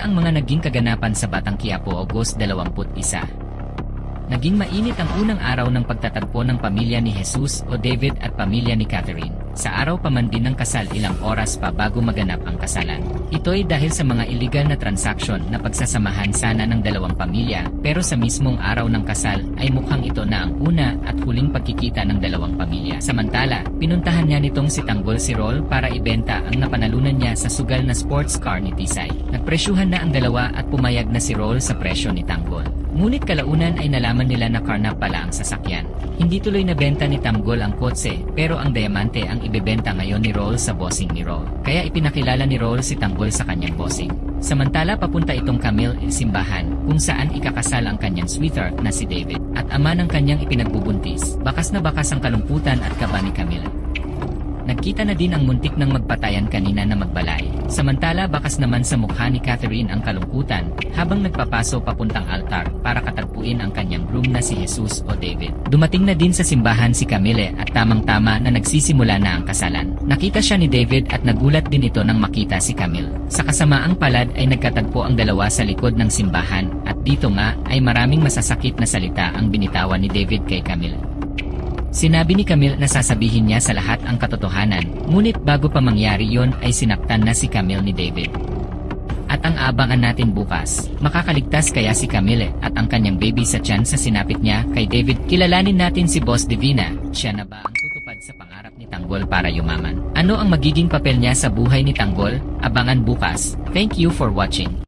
Ang mga naging kaganapan sa Batang Quiapo August 21. Naging mainit ang unang araw ng pagtatagpo ng pamilya ni Jesus o David at pamilya ni Catherine. Sa araw pa man din ng kasal, ilang oras pa bago maganap ang kasalan. Ito'y dahil sa mga illegal na transaksyon na pagsasamahan sana ng dalawang pamilya, pero sa mismong araw ng kasal ay mukhang ito na ang una at huling pagkikita ng dalawang pamilya. Samantala, pinuntahan niya nitong si Tanggol si Rol para ibenta ang napanalunan niya sa sugal na sports car ni Tisay. Nagpresyuhan na ang dalawa at pumayag na si Rol sa presyo ni Tanggol. Ngunit kalaunan ay nalaman nila na karnap pala ang sasakyan. Hindi tuloy nabenta ni Tanggol ang kotse, pero ang diamante ang ibebenta ngayon ni Rol sa bossing ni Rol. Kaya ipinakilala ni Rol si Tanggol sa kanyang bossing. Samantala papunta itong Camille simbahan kung saan ikakasal ang kanyang sweetheart na si David at ama ng kanyang ipinagbubuntis. Bakas na bakas ang kalungkutan at kaba ni Camille. Nagkita na din ang muntik ng magpatayan kanina na magbalay. Samantala bakas naman sa mukha ni Catherine ang kalungkutan habang nagpapaso papuntang altar para katagpuin ang kanyang groom na si Jesus o David. Dumating na din sa simbahan si Camille at tamang-tama na nagsisimula na ang kasalan. Nakita siya ni David at nagulat din ito nang makita si Camille. Sa kasamaang palad ay nagkatagpo ang dalawa sa likod ng simbahan at dito nga ay maraming masasakit na salita ang binitawan ni David kay Camille. Sinabi ni Camille na sasabihin niya sa lahat ang katotohanan, ngunit bago pa mangyari yon ay sinaktan na si Camille ni David. At ang abangan natin bukas, makakaligtas kaya si Camille at ang kanyang baby sa tiyan sa sinapit niya kay David? Kilalanin natin si Boss Divina, siya na ba ang tutupad sa pangarap ni Tanggol para yumaman? Ano ang magiging papel niya sa buhay ni Tanggol? Abangan bukas. Thank you for watching.